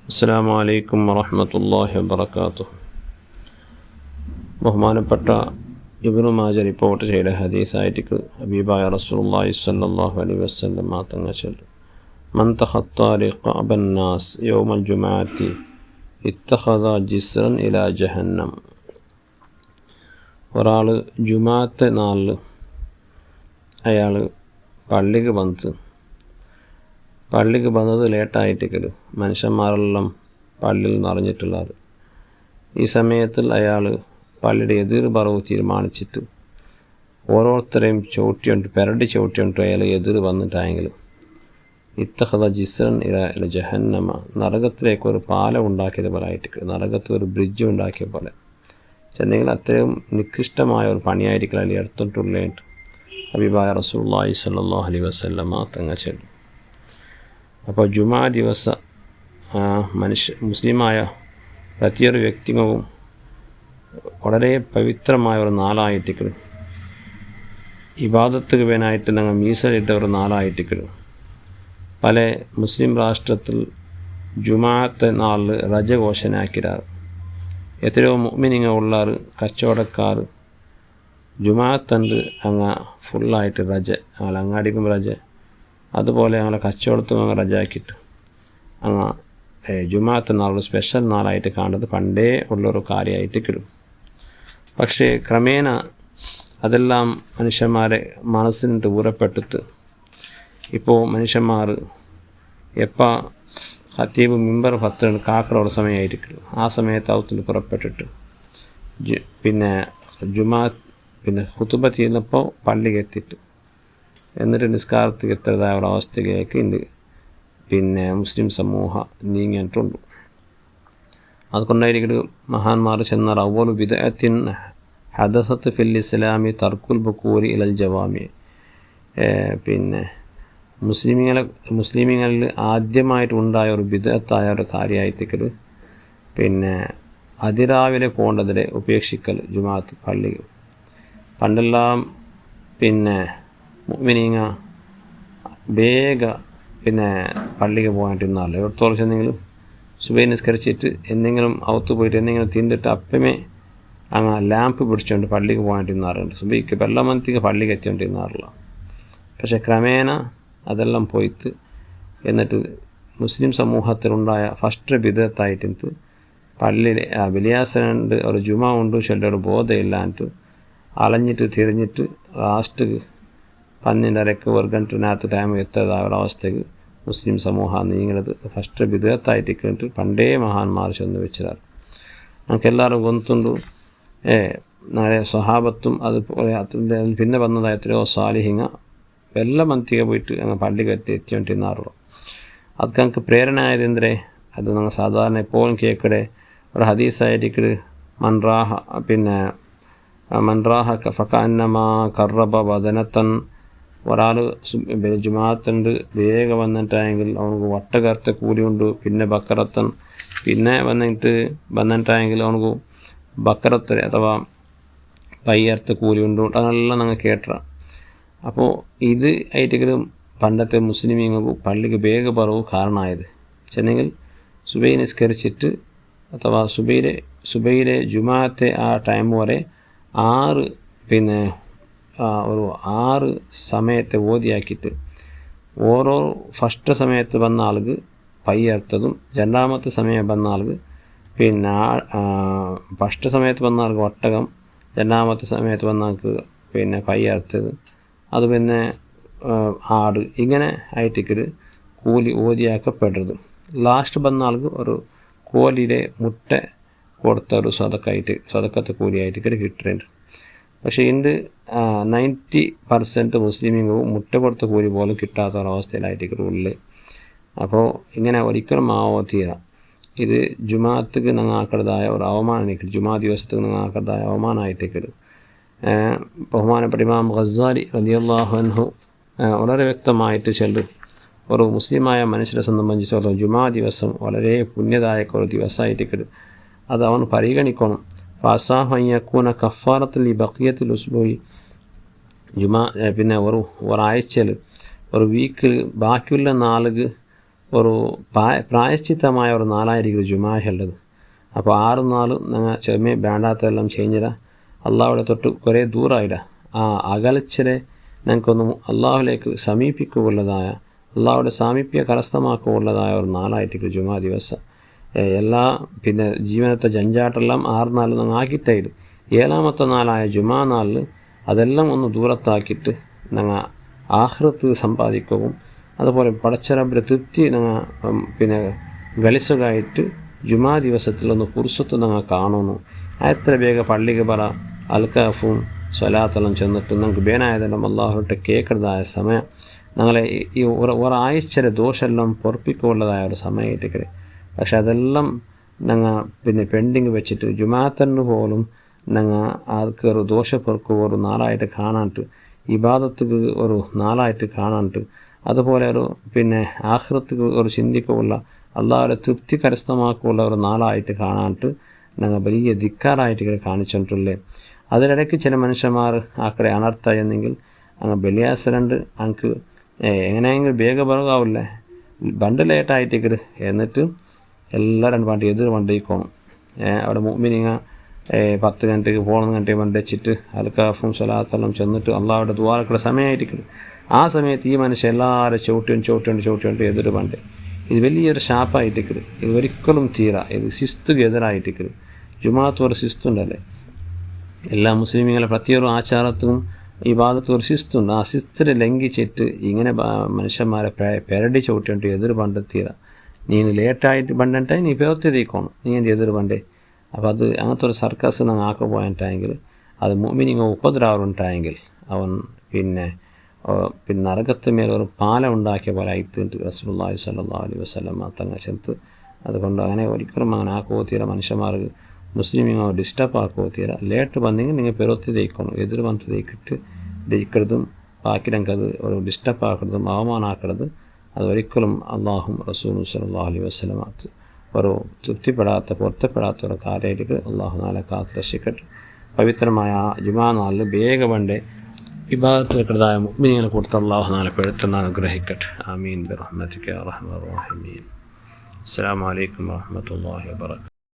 അസ്സലാമു അലൈക്കും വറഹ്മത്തുള്ളാഹി വബറകാതുഹു. ബഹുമാനപ്പെട്ട ഇബ്നു മാജ റിപ്പോർട്ട് ചെയ്ത ഹദീസായിട്ട് ഹബീബായ റസൂലുള്ളാഹി സ്വല്ലല്ലാഹു അലൈഹി വസല്ലം തങ്ങൾ ചൊല്ലും, മൻ തഖത്താ റിഖാബൻ നാസ് യൗമൽ ജുമുഅത്തി ഇത്തഖദ ജിസ്റൻ ഇലാ ജഹന്നം. ഒരാൾ ജുമാഅത്തെ നാളിൽ അയാൾ പള്ളിക്ക് വന്നത് ലേറ്റായിട്ടിക്കൽ മനുഷ്യന്മാരെല്ലാം പള്ളിയിൽ നിറഞ്ഞിട്ടുള്ളത്. ഈ സമയത്തിൽ അയാൾ പള്ളിയുടെ എതിർ പറവ് തീരുമാനിച്ചിട്ട് ഓരോരുത്തരെയും പെരടി ചവിട്ടിയോണ്ട് അയാൾ എതിർ വന്നിട്ടായെങ്കിൽ ഇത്തഖദ ജിസ്റൻ ഇല ജഹന്നമ, നരകത്തിലേക്ക് ഒരു പാലം ഉണ്ടാക്കിയത് പോലെ ആയിട്ട്, നരകത്തിൽ ഒരു ബ്രിഡ്ജ് ഉണ്ടാക്കിയ പോലെ ചെന്നെങ്കിൽ അത്രയും നികൃഷ്ടമായ ഒരു പണിയായിരിക്കും അതിൽ എടുത്തിട്ടുള്ളതായിട്ട് ഹബീബായ റസൂലുള്ളാഹി സ്വല്ലല്ലാഹു അലൈഹി വസല്ലം തങ്ങൾ ചൊല്ലും. അപ്പോൾ ജുമാ ദിവസം മുസ്ലിമായ പ്രത്യേക വ്യക്തികളും വളരെ പവിത്രമായ ഒരു നാളായിട്ടിക്കൽ, ഇബാദത്തുക്ക് വേനായിട്ട് ഞങ്ങൾ മീസലിട്ട ഒരു നാളായിട്ടിക്കൽ. പല മുസ്ലിം രാഷ്ട്രത്തിൽ ജുമാഅത്തെ നാളിൽ റജ ഘോഷണാക്കിരാറ്. എത്രയോ മുഅ്മിനീങ്ങൾ ഉള്ളാർ, കച്ചവടക്കാർ ജുമാഅത്തണ്ട് അങ്ങ് ഫുള്ളായിട്ട് റജ, ഞങ്ങൾ അങ്ങാടിക്കും റജ, അതുപോലെ ഞങ്ങളെ കച്ചവടത്തും അങ്ങ് റജാക്കിയിട്ട് അങ്ങ് ജുമാഅത്തെ നാളൊരു സ്പെഷ്യൽ നാളായിട്ട് കാണുന്നത് പണ്ടേ ഉള്ളൊരു കാര്യമായിട്ട് കിടും. പക്ഷേ ക്രമേണ അതെല്ലാം മനുഷ്യന്മാരെ മനസ്സിന് ദൂരപ്പെട്ടിട്ട് ഇപ്പോൾ മനുഷ്യന്മാർ എപ്പോൾ ഖത്തീബ് മിമ്പർ ഫത്താണ് കാക്കറ സമയമായിരിക്കും, ആ സമയത്ത് ഔത്തിൽ പുറപ്പെട്ടിട്ട് പിന്നെ ഖുതുബ ചെയ്യുന്നപ്പോൾ പള്ളിക്ക് എത്തിയിട്ട് എന്നിട്ട് നിസ്കാരത്തിൽ എത്തതായ ഒരവസ്ഥയിലേക്ക് ഉണ്ട് മുസ്ലിം സമൂഹം നീങ്ങിയിട്ടുണ്ട്. അതുകൊണ്ടായിരിക്കും മഹാന്മാർ ചെന്നാൽ അവ്വലു ബിദ്അത്തിൻ ഹദസത്ത് ഫിൽ ഇസ്ലാമി തർക്കുൽ ബുക്കൂരി ഇലൽ ജവാമി. മുസ്ലിമീങ്ങളിൽ ആദ്യമായിട്ട് ഉണ്ടായ ഒരു ബിദ്അത്തായ ഒരു കാര്യമായിട്ടേക്കൽ അതിരാവിലെ പോകേണ്ടതിനെ ഉപേക്ഷിക്കൽ ജുമാഅത്ത് പള്ളി. പണ്ടെല്ലാം മുഅ്മിനീങ്ങ വേഗ പള്ളിക്ക് പോകാണ്ടിരുന്നാലോ എവിടത്തോളം ചെന്നെങ്കിലും സുബഹി നിസ്കരിച്ചിട്ട് എന്തെങ്കിലും അകത്ത് പോയിട്ട് എന്തെങ്കിലും തിന്നിട്ട് അപ്പമേ അങ്ങ് ലാമ്പ് പിടിച്ചുകൊണ്ട് പള്ളിക്ക് പോകാണ്ടിരുന്നാറുണ്ട്. സുബഹിക്ക് വെള്ളമന്തിക്ക് പള്ളിക്ക് എത്തിക്കൊണ്ടിരുന്നാറില്ല. പക്ഷേ ക്രമേണ അതെല്ലാം പോയിട്ട് എന്നിട്ട് മുസ്ലിം സമൂഹത്തിലുണ്ടായ ഫസ്റ്റ് ബിദ്അത്തായിട്ട് പള്ളിയിൽ വെള്ളിയാഴ്ച ഒരു ജുമാ ഉണ്ട് ചൊല്ലൊരു ബോധമില്ലാണ്ട് അലഞ്ഞിട്ട് തിരിഞ്ഞിട്ട് ലാസ്റ്റ് 12:30 ഒരു ഗಂಟೆനകത്ത് ടൈം എത്തതായ ഒരവസ്ഥയ്ക്ക് മുസ്ലിം സമൂഹം നീങ്ങുന്നത് ഫസ്റ്റ് ബിദ്അത്തായിട്ട് പണ്ടേ മഹാന്മാർ ചെന്ന് വെച്ചിരാറ്. നമുക്കെല്ലാവരും ഗൊന്തുണ്ടു നാളെ സ്വഹാബത്തും അതുപോലെ അതിൽ പിന്നെ വന്നതായ എത്രയോ സാലിഹിങ്ങ വെള്ളമന്തിക പോയിട്ട് അങ്ങ് പള്ളി കയറ്റി എത്തിക്കൊണ്ടിരുന്നാറുള്ളൂ. അതൊക്കെ നമുക്ക് പ്രേരണ ആയത് എന്തേ, അത് ഞങ്ങൾ സാധാരണ എപ്പോഴും കേൾക്കടെ ഒരു ഹദീസായിരിക്കും, മൻറാഹ ഫകഅന്നമാ കറബ ബദനത്തൻ. ഒരാൾ ജുമാഅത്തുണ്ട് വേഗം വന്നിട്ടായെങ്കിൽ അവനക്ക് വട്ടകർത്ത കൂലിയുണ്ട്, പിന്നെ ബക്കറത്തൻ, പിന്നെ വന്നിട്ടായെങ്കിൽ അവനക്ക് ബക്കറത്ത് അഥവാ പയ്യർത്ത കൂലിയുണ്ട്. അതെല്ലാം ഞങ്ങൾ കേട്ട. അപ്പോൾ ഇത് ആയിട്ടെങ്കിലും പണ്ടത്തെ മുസ്ലിമീങ്ങൾക്ക് പള്ളിക്ക് വേഗ പറവ് കാരണമായത് ചെന്നെങ്കിൽ സുബഹി നിസ്കരിച്ചിട്ട് അഥവാ സുബഹിയിലെ ജുമാഅത്തെ ആ ടൈം വരെ 6 സമയത്തെ ഓതിയാക്കിയിട്ട് ഓരോ ഫസ്റ്റ് സമയത്ത് വന്ന ആൾക്ക് പയ്യർത്തതും, രണ്ടാമത്തെ സമയം വന്ന ആൾക്ക് ഫസ്റ്റ് സമയത്ത് വന്ന ആൾക്ക് ഒട്ടകം, രണ്ടാമത്തെ സമയത്ത് വന്ന ആൾക്ക് പയ്യർത്തത്, അത് ആട്, ഇങ്ങനെ ആയിട്ടേക്ക് കൂലി ഓതിയാക്കപ്പെടുന്നത്. ലാസ്റ്റ് വന്ന ആൾക്ക് ഒരു കോലിയുടെ മുട്ട കൊടുത്ത ഒരു സ്വതക്കത്തെ കൂലിയായിട്ട് കിട്ടുന്നുണ്ട്. പക്ഷേ ഇന്ന് 90% മുസ്ലിമീങ്ങളും മുട്ട കൊടുത്ത കൂലി പോലും കിട്ടാത്ത ഒരവസ്ഥയിലായിട്ട് ഉള്ളിൽ. അപ്പോൾ ഇങ്ങനെ ഒരിക്കലും തീരാം. ഇത് ജുമാഅത്തുക്ക് ഞങ്ങൾ ആക്കരുതായ ഒരു അവമാനമായിരിക്കും, ജുമാ ദിവസത്തേക്ക് ഞങ്ങൾ ആക്കരുതായ അവമാനമായിട്ടേക്ക്. ബഹുമാനപ്പെട്ട ഇമാം ഗസ്സാലി റളിയല്ലാഹു അൻഹു വളരെ വ്യക്തമായിട്ട് ചൊല്ലും, ഒരു മുസ്ലിമായ മനുഷ്യരെ സംബന്ധിച്ചിടത്തോളം ജുമാ ദിവസം വളരെ പുണ്യദായക ഒരു ദിവസമായിട്ടേക്ക് അത് അവൻ പരിഗണിക്കണം. ഫാസാഹയ്യക്കൂന കഫാറത്തിൽ ഈ ബഖിയത്തിൽ ഉസ്ബുയി, ഒരാഴ്ചയിൽ ഒരു വീക്കിൽ ബാക്കിയുള്ള നാളുകൾ ഒരു പ്രായശ്ചിത്തമായ ഒരു നാളായിരിക്കും ജുമാഹുള്ളത്. അപ്പോൾ 6 നാൾ ഞങ്ങൾ ചെമ്മി വേണ്ടാത്തെല്ലാം ചെയ്യുന്നില്ല, അള്ളാഹുടെ തൊട്ട് കുറേ ദൂരമായില്ല. ആ അകലച്ചിലെ ഞങ്ങൾക്കൊന്ന് അള്ളാഹുലേക്ക് സമീപിക്കുകയുള്ളതായ, അള്ളാഹുടെ സാമീപ്യ കരസ്ഥമാക്കുകയുള്ളതായ ഒരു നാളായിട്ട് ജുമാ ദിവസം. എല്ലാ ജീവനത്തെ ജഞ്ചാട്ടെല്ലാം 6 നാൾ ഞങ്ങൾ ആക്കിയിട്ടായിട്ട് 7ാമത്തെ നാളായ ജുമാ നാളിൽ അതെല്ലാം ഒന്ന് ദൂരത്താക്കിയിട്ട് ഞങ്ങൾ ആഖിറത്ത് സമ്പാദിക്കുകയും അതുപോലെ പടച്ചറബിൻ്റെ തൃപ്തി ഞങ്ങൾ ഗളിസുകായിട്ട് ജുമാ ദിവസത്തിലൊന്ന് കുർസത്ത് ഞങ്ങൾ കാണുന്നു. എത്ര വേഗം പള്ളിക്ക് പറ അൽക്കാഫും സ്വലാത്തെല്ലാം ചെന്നിട്ട് ഞങ്ങൾക്ക് ബേനായതെല്ലാം അള്ളാഹുവിട്ട് കേൾക്കുന്നതായ സമയം, ഞങ്ങളെ ഈ ഒരാഴ്ചയുടെ ദോഷമെല്ലാം പൊറപ്പിക്കുള്ളതായ ഒരു സമയമായിട്ട്. പക്ഷെ അതെല്ലാം ഞങ്ങൾ പെൻഡിങ് വെച്ചിട്ട് ജുമാത്തന് പോലും ഞങ്ങൾ ആൾക്ക് ഒരു ദോഷ പൊറുക്കുക ഒരു നാളായിട്ട് കാണാനിട്ട്, ഇബാദത്തുക്ക് ഒരു നാളായിട്ട് കാണാനിട്ട്, അതുപോലെ ഒരു ആഖിറത്തുക്ക് ഒരു ചിന്തിക്കുള്ള അള്ളാഹുടെ തൃപ്തി കരസ്ഥമാക്കുള്ള ഒരു നാളായിട്ട് കാണാനിട്ട് ഞങ്ങൾ വലിയ ധിക്കാറായിട്ട് കാണിച്ചിട്ടുള്ളേ. അതിനിടയ്ക്ക് ചില മനുഷ്യന്മാർ ആക്കടെ അനർത്ഥ എന്നെങ്കിൽ അങ്ങ് ബലിയാസരണ്ട് അങ്ങക്ക് എങ്ങനെയെങ്കിലും വേഗം പറകാവില്ലേ ബണ്ട് ലേറ്റായിട്ട് എന്നിട്ട് എല്ലാവരും വണ്ടി എതിർ വണ്ടിക്കോണം. അവിടെ മുമ്പിനിങ്ങ 10 ഗಂಟೆಗೆ 11 ഗಂಟೆಗೆ വണ്ടി വെച്ചിട്ട് അൽക്കാഫും സ്വലാത്തെല്ലാം ചെന്നിട്ട് അള്ളാഹുടെ ദ്വാരക്കുള്ള സമയമായിരിക്കും. ആ സമയത്ത് ഈ മനുഷ്യൻ എല്ലാവരും ചവിട്ടിയോണ്ട് എതിർ വണ്ടി. ഇത് വലിയൊരു ഷാപ്പായിട്ടിക്കട്. ഇത് ഒരിക്കലും തീരാ. ഇത് ശിസ്തുക്ക് എതിരായിട്ടിക്കട്. ജുമാഅത്ത് ഒരു ശിസ്തുണ്ടല്ലേ, എല്ലാ മുസ്ലിമീങ്ങളെ പ്രത്യേക ആചാരത്തിനും ഈ ഭാഗത്ത് ഒരു ശിസ്തുണ്ട്. ആ ശിസ്തിനെ ലംഘിച്ചിട്ട് ഇങ്ങനെ മനുഷ്യന്മാരെ പെരടി ചവിട്ടിയോണ്ട് എതിർ ബണ്ട് തീരാ. നീ ലേറ്റായിട്ട് ബണ്ടിട്ടായി നീ പേർത്തിരിക്കണം, നീ എൻ്റെ എതിർ ബണ്ടേ. അപ്പോൾ അത് അങ്ങനത്തെ ഒരു സർക്കസ് ഞങ്ങൾ ആക്കുപോയിട്ടായെങ്കിൽ അത് മുഅ്മിനീങ്ങൾ ഉപദ്രവമുണ്ടായെങ്കിൽ അവൻ നരകത്ത് മേലൊരു പാലം ഉണ്ടാക്കിയ പോലെ ആയിത്തിട്ട് റസൂലുള്ളാഹി സ്വല്ലല്ലാഹു അലൈഹി വസല്ലം തങ്ങൾ ചെന്ന്. അതുകൊണ്ട് അങ്ങനെ ഒരിക്കലും അങ്ങനെ ആക്കുവോ തീര മനുഷ്യന്മാർക്ക് മുസ്ലിമീങ്ങൾ ഡിസ്റ്റർബ് ആക്കുവോ തീര. ലേറ്റ് വന്നെങ്കിൽ നിങ്ങൾ പെറുത്തി തേക്കണം, എതിർ വന്നിട്ട് തേക്കിട്ട് ദഹിക്കരുതും ബാക്കി ഞങ്ങൾക്കത് ഒരു ഡിസ്റ്റർബ് ആക്കരുതും അവമാനാക്കരുത്. അത് ഒരിക്കലും അള്ളാഹും റസൂലും സ്വല്ലല്ലാഹു അലൈഹി വസല്ലം ഒരു തൃപ്തിപ്പെടാത്ത പൊരുത്തപ്പെടാത്ത ഒരു കാര്യമായിട്ട് അള്ളാഹു നാളെ കാത്ത് രക്ഷിക്കട്ടെ. പവിത്രമായ ജുമാ നാളിൽ വേഗം വണ്ടേ ഇബാദത്ത് വെക്കുന്നതായ മുഅ്മിനീങ്ങളെ കൊടുത്ത് അള്ളാഹു നാളെ പെടുത്തുന്ന അനുഗ്രഹിക്കട്ടെ. ആമീൻ ബിറഹ്മതിക യാ അർഹമർ റഹീമീൻ. അസ്സലാമു അലൈക്കും വറഹ്മത്തുള്ളാഹി വബറകാതുഹു.